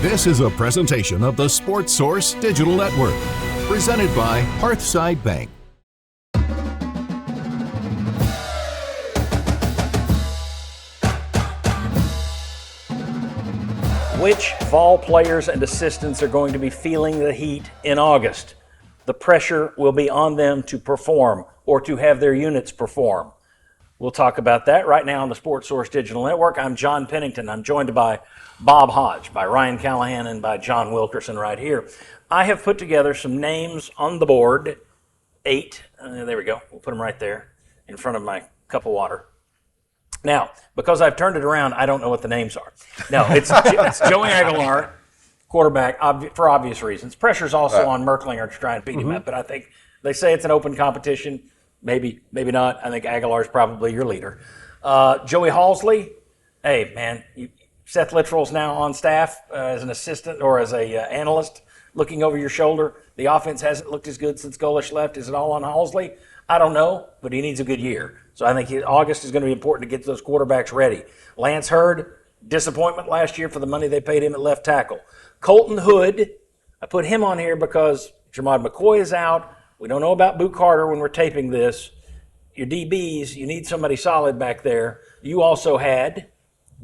This is a presentation of the Sports Source Digital Network, presented by Hearthside Bank. Which Vol players and assistants are going to be feeling the heat in August? The pressure will be on them to perform or to have their units perform. We'll talk about that right now on the Sports Source Digital Network. I'm John Pennington. I'm joined by Bob Hodge, by Ryan Callahan, and by John Wilkerson right here. I have put together some names on the board, 8. There we go. We'll put them right there in front of my cup of water. Now, because I've turned it around, I don't know what the names are. No, it's Joey Aguilar, quarterback, for obvious reasons. Pressure's also on Merklinger to try and beat him up, but I think they say it's an open competition. Maybe not. I think Aguilar's probably your leader. Joey Halsley, hey, man, Seth Littrell's now on staff as an assistant or as a analyst looking over your shoulder. The offense hasn't looked as good since Golish left. Is it all on Halsley? I don't know, but he needs a good year. So I think August is going to be important to get those quarterbacks ready. Lance Hurd, disappointment last year for the money they paid him at left tackle. Colton Hood, I put him on here because Jermod McCoy is out. We don't know about Boo Carter when we're taping this. Your DBs, you need somebody solid back there. You also had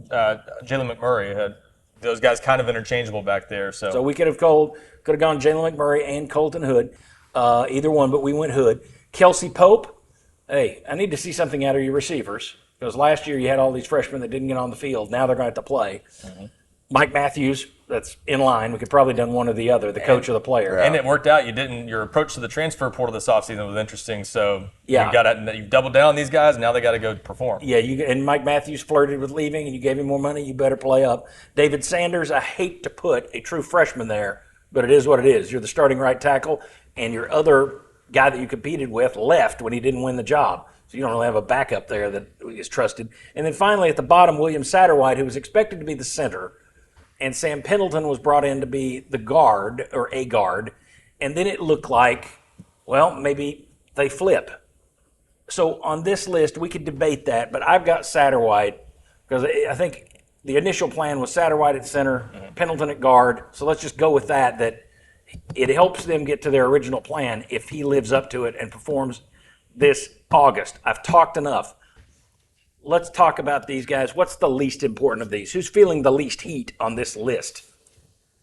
Jalen McMurray. Had those guys kind of interchangeable back there. So we could have gone Jalen McMurray and Colton Hood, either one, but we went Hood. Kelsey Pope, hey, I need to see something out of your receivers because last year you had all these freshmen that didn't get on the field. Now they're going to have to play. Mm-hmm. Mike Matthews, that's in line. We could probably done one or the other, the coach or the player. And it worked out. Your approach to the transfer portal this offseason was interesting. So yeah, you've doubled down on these guys, and now they got to go perform. Yeah, and Mike Matthews flirted with leaving, and you gave him more money. You better play up. David Sanders, I hate to put a true freshman there, but it is what it is. You're the starting right tackle, and your other guy that you competed with left when he didn't win the job. So you don't really have a backup there that is trusted. And then finally at the bottom, William Satterwhite, who was expected to be the center, and Sam Pendleton was brought in to be the guard, or a guard, and then it looked like, well, maybe they flip. So on this list, we could debate that, but I've got Satterwhite because I think the initial plan was Satterwhite at center, Pendleton at guard, so let's just go with that it helps them get to their original plan if he lives up to it and performs this August. I've talked enough. Let's talk about these guys. What's the least important of these? Who's feeling the least heat on this list?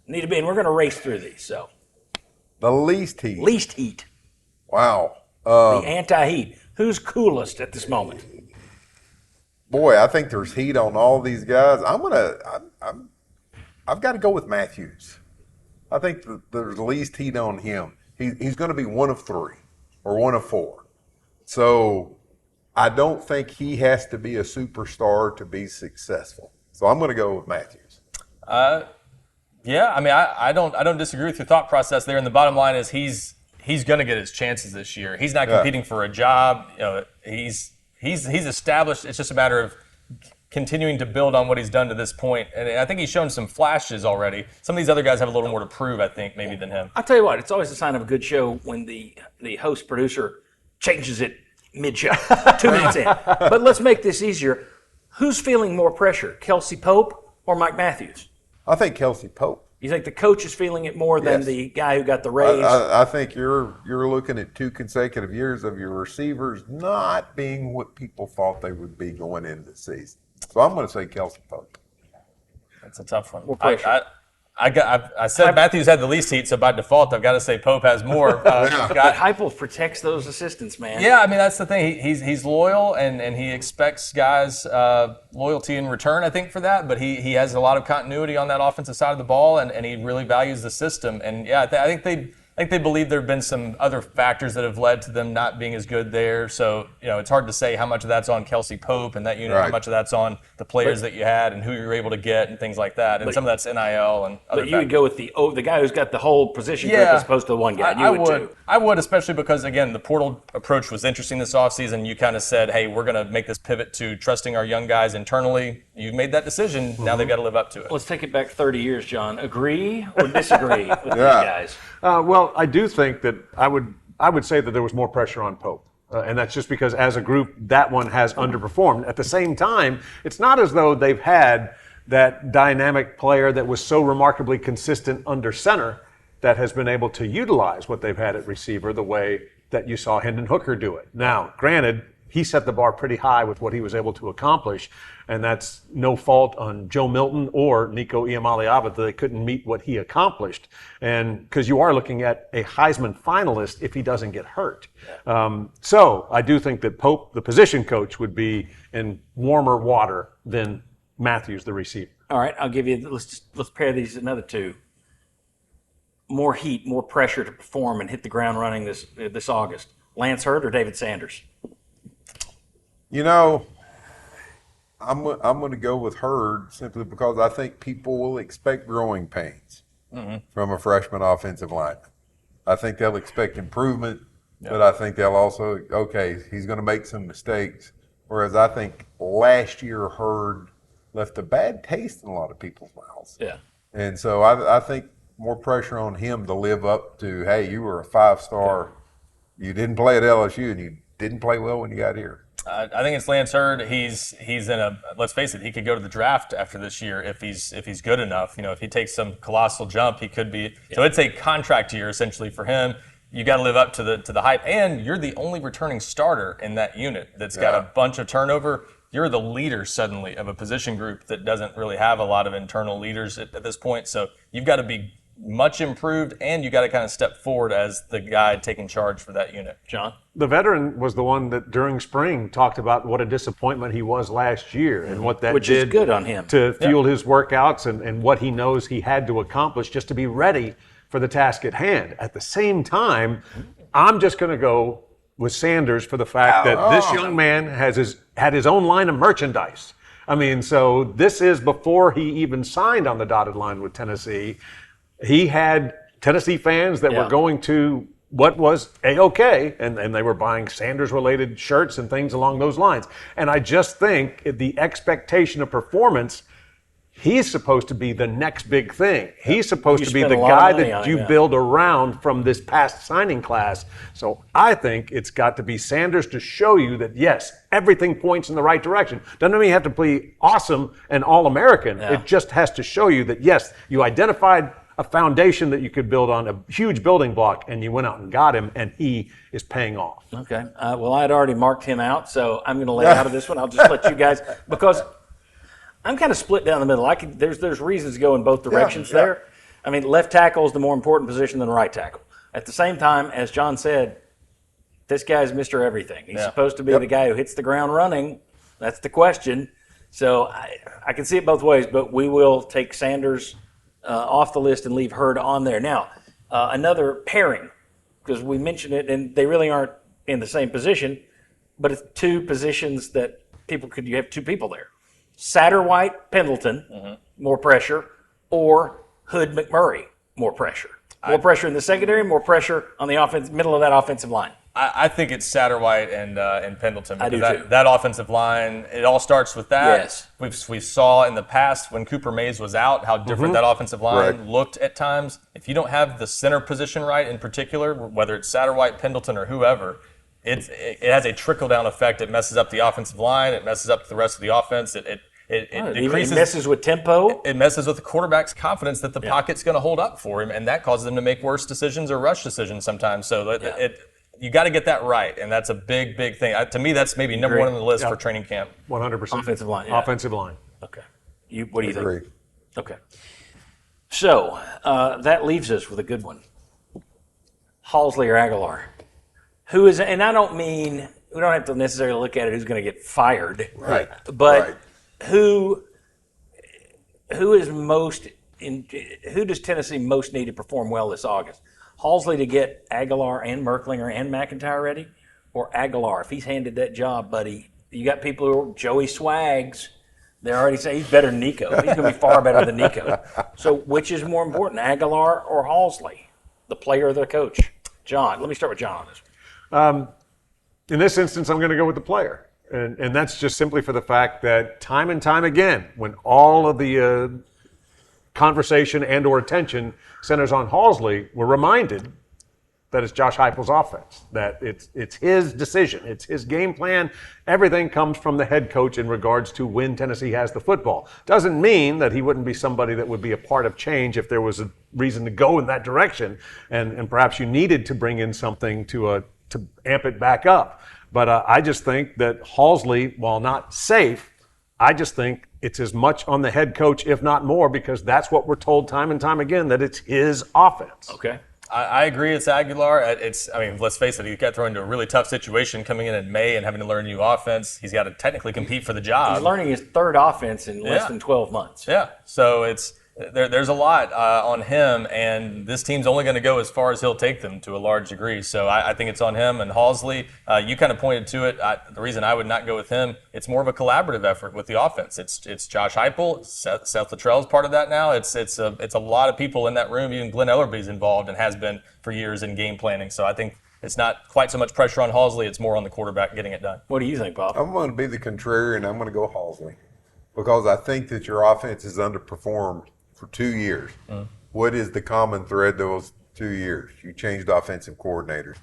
And we're going to race through these. So, the least heat. Least heat. Wow. The anti-heat. Who's coolest at this moment? Boy, I think there's heat on all these guys. I've got to go with Matthews. I think there's least heat on him. He's going to be one of 3 or one of 4. So I don't think he has to be a superstar to be successful. So I'm going to go with Matthews. Yeah, I mean, I don't disagree with your thought process there. And the bottom line is he's going to get his chances this year. He's not competing for a job. He's established. It's just a matter of continuing to build on what he's done to this point. And I think he's shown some flashes already. Some of these other guys have a little more to prove, I think, maybe than him. I'll tell you what, it's always a sign of a good show when the host producer changes it mid-show, 2 minutes in. But let's make this easier. Who's feeling more pressure, Kelsey Pope or Mike Matthews? I think Kelsey Pope. You think the coach is feeling it more than the guy who got the raise? I think you're looking at 2 consecutive years of your receivers not being what people thought they would be going into the season. So I'm going to say Kelsey Pope. That's a tough one. I said Matthews had the least heat, so by default, I've got to say Pope has more. Heupel protects those assistants, man. Yeah, I mean, that's the thing. He's loyal, and he expects guys' loyalty in return, I think, for that. But he has a lot of continuity on that offensive side of the ball, and he really values the system. And, yeah, I think they believe there have been some other factors that have led to them not being as good there. So, it's hard to say how much of that's on Kelsey Pope and that unit, how much of that's on the players that you had and who you were able to get and things like that. And some of that's NIL and other But you would go with the guy who's got the whole position group as opposed to the one guy. You would too. I would, especially because, again, the portal approach was interesting this offseason. You kind of said, hey, we're going to make this pivot to trusting our young guys internally. You've made that decision. Now they've got to live up to it. Let's take it back 30 years, John. Agree or disagree with these guys? Well, I do think that I would say that there was more pressure on Pope. And that's just because as a group, that one has underperformed. At the same time, it's not as though they've had that dynamic player that was so remarkably consistent under center that has been able to utilize what they've had at receiver the way that you saw Hendon Hooker do it. Now, granted, he set the bar pretty high with what he was able to accomplish, and that's no fault on Joe Milton or Nico Iamaleava that they couldn't meet what he accomplished. And because you are looking at a Heisman finalist if he doesn't get hurt. So I do think that Pope, the position coach, would be in warmer water than Matthews, the receiver. All right, I'll give you, let's pair these another two. More heat, more pressure to perform and hit the ground running this August. Lance Hurd or David Sanders? You know, I'm going to go with Hurd simply because I think people will expect growing pains from a freshman offensive lineman. I think they'll expect improvement, but I think they'll also, okay, he's going to make some mistakes. Whereas I think last year Hurd left a bad taste in a lot of people's mouths. Yeah. And so I think more pressure on him to live up to, hey, you were a 5-star. You didn't play at LSU and you didn't play well when you got here. I think it's Lance Hurd. He's in a, let's face it, he could go to the draft after this year if he's good enough. You know, if he takes some colossal jump, he could be. So it's a contract year essentially for him. You got to live up to the hype, and you're the only returning starter in that unit that's got a bunch of turnover. You're the leader suddenly of a position group that doesn't really have a lot of internal leaders at this point. So you've got to be much improved, and you got to kind of step forward as the guy taking charge for that unit. John? The veteran was the one that during spring talked about what a disappointment he was last year and what that Which did is good on him. to fuel his workouts and what he knows he had to accomplish just to be ready for the task at hand. At the same time, I'm just going to go with Sanders for the fact that this young man had his own line of merchandise. I mean, so this is before he even signed on the dotted line with Tennessee. He had Tennessee fans that were going to what was A-OK, and they were buying Sanders-related shirts and things along those lines. And I just think the expectation of performance, he's supposed to be the next big thing. He's supposed to be the guy that you build around from this past signing class. So I think it's got to be Sanders to show you that, yes, everything points in the right direction. Doesn't mean you have to be awesome and All-American. It just has to show you that, yes, you identified a foundation that you could build on, a huge building block, and you went out and got him, and he is paying off. Okay. Well, I had already marked him out, so I'm going to lay out of this one. I'll just let you guys, because I'm kind of split down the middle. There's reasons to go in both directions there. I mean, left tackle is the more important position than right tackle. At the same time, as John said, this guy's Mr. Everything. He's supposed to be the guy who hits the ground running. That's the question. So I can see it both ways, but we will take Sanders off the list and leave Hurd on there. Now, another pairing, because we mentioned it, and they really aren't in the same position, but it's two positions that you have two people there. Satterwhite, Pendleton, more pressure, or Hood, McMurray, more pressure. More pressure in the secondary, more pressure on the middle of that offensive line. I think it's Satterwhite and Pendleton. I do too. That offensive line, it all starts with that. Yes. We saw in the past when Cooper Mays was out how different that offensive line looked at times. If you don't have the center position right in particular, whether it's Satterwhite, Pendleton, or whoever, it has a trickle-down effect. It messes up the offensive line. It messes up the rest of the offense. It decreases, it messes with tempo. It messes with the quarterback's confidence that the pocket's going to hold up for him, and that causes him to make worse decisions or rush decisions sometimes. So you got to get that right, and that's a big, big thing. To me, that's maybe number one on the list for training camp. 100%. Offensive line. Offensive line. Okay. What do you Agree. think? Okay. So that leaves us with a good one. Halsley or Aguilar? Who is, and I don't mean, we don't have to necessarily look at it who's going to get fired. Right. But who is who does Tennessee most need to perform well this August? Halsley to get Aguilar and Merklinger and McIntyre ready, or Aguilar? If he's handed that job, buddy, you got people who are Joey Swags. They're already saying he's better than Nico. He's going to be far better than Nico. So which is more important, Aguilar or Halsley, the player or the coach? John, let me start with John on this one. In this instance, I'm going to go with the player. And that's just simply for the fact that time and time again, when all of the conversation and or attention centers on Halsley, we're reminded that it's Josh Heupel's offense, that it's his decision, it's his game plan. Everything comes from the head coach in regards to when Tennessee has the football. Doesn't mean that he wouldn't be somebody that would be a part of change if there was a reason to go in that direction, and perhaps you needed to bring in something to amp it back up. But I just think that Halsley, while not safe, I just think it's as much on the head coach, if not more, because that's what we're told time and time again, that it's his offense. Okay. I agree. It's Aguilar. Let's face it. He got thrown into a really tough situation coming in May and having to learn a new offense. He's got to technically compete for the job. He's learning his third offense in less than 12 months. Yeah. So there's a lot on him, and this team's only going to go as far as he'll take them to a large degree. So I think it's on him. And Halsley, you kind of pointed to it. The reason I would not go with him, it's more of a collaborative effort with the offense. It's Josh Heupel, Seth Luttrell's part of that now. It's a lot of people in that room. Even Glenn Ellerby's involved and has been for years in game planning. So I think it's not quite so much pressure on Halsley. It's more on the quarterback getting it done. What do you think, Bob? I'm going to be the contrarian. I'm going to go Halsley because I think that your offense has underperformed for 2 years. What is the common thread those 2 years? You changed offensive coordinators.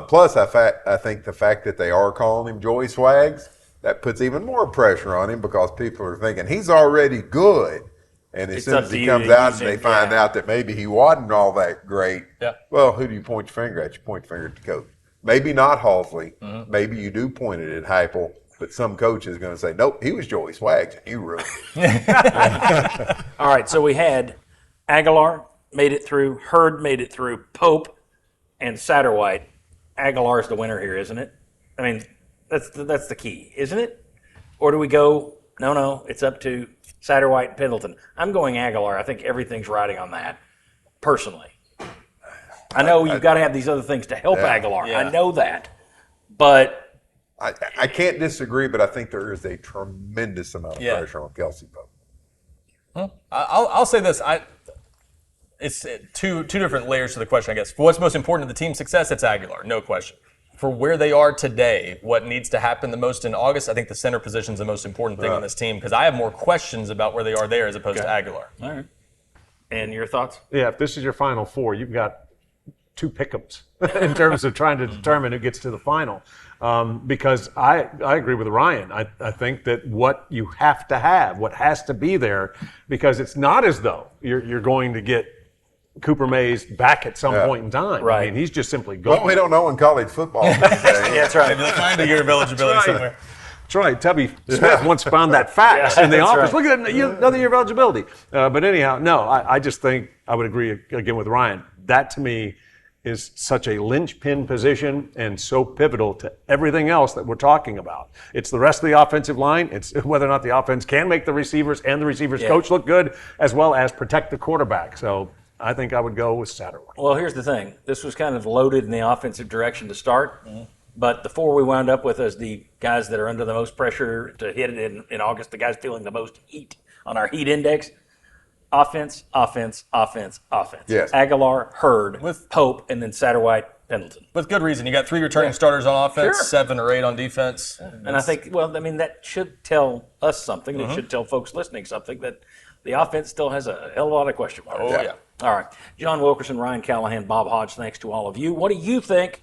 Plus, I think the fact that they are calling him Joey Swags, that puts even more pressure on him because people are thinking he's already good. And as soon as he comes out and they find out that maybe he wasn't all that great, well, who do you point your finger at? You point your finger at the coach. Maybe not Halsley. Maybe you do point it at Heupel. But some coach is going to say, nope, he was Joey Swags, and you ruined it. All right, so we had Aguilar made it through, Hurd made it through, Pope, and Satterwhite. Aguilar's the winner here, isn't it? I mean, that's the key, isn't it? Or do we go, no, it's up to Satterwhite and Pendleton. I'm going Aguilar. I think everything's riding on that, personally. I know you've got to have these other things to help Aguilar. I know that. But I can't disagree, but I think there is a tremendous amount of pressure on Kelsey Pope. I'll say this. It's two different layers to the question, I guess. For what's most important to the team's success, it's Aguilar, no question. For where they are today, what needs to happen the most in August, I think the center position is the most important thing on this team because I have more questions about where they are there as opposed to Aguilar. All right. And your thoughts? Yeah, if this is your Final Four, you've got two pick'ems in terms of trying to determine who gets to the final. Because I agree with Ryan. I think that what you have to have, what has to be there, because it's not as though you're going to get Cooper Mays back at some point in time. Right. I mean, he's just simply going. Well, we don't know in college football. That's right. Maybe they'll find a year of eligibility somewhere. That's right. Tubby Smith once found that fax in the office. Right. Look at that, another year of eligibility. But anyhow, no, I just think I would agree again with Ryan. That to me is such a linchpin position and so pivotal to everything else that we're talking about. It's the rest of the offensive line. It's whether or not the offense can make the receivers and the receivers coach look good, as well as protect the quarterback. So I think I would go with Satterwhite. Well, here's the thing. This was kind of loaded in the offensive direction to start, but the four we wound up with as the guys that are under the most pressure to hit it in August, the guys feeling the most heat on our heat index. Offense. Yes. Aguilar, Hurd, With Pope, and then Satterwhite, Pendleton. With good reason. You got 3 returning starters on offense, Sure. 7 or 8 on defense. And I think, that should tell us something. It should tell folks listening something that the offense still has a hell of a lot of question marks. Oh, yeah. All right. John Wilkerson, Ryan Callahan, Bob Hodge, thanks to all of you. What do you think?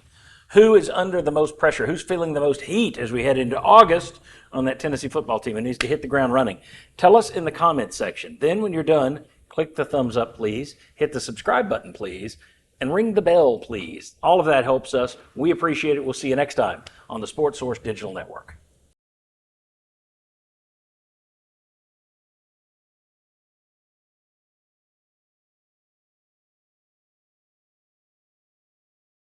Who is under the most pressure? Who's feeling the most heat as we head into August on that Tennessee football team? It needs to hit the ground running. Tell us in the comments section. Then when you're done, click the thumbs up, please. Hit the subscribe button, please. And ring the bell, please. All of that helps us. We appreciate it. We'll see you next time on the Sports Source Digital Network.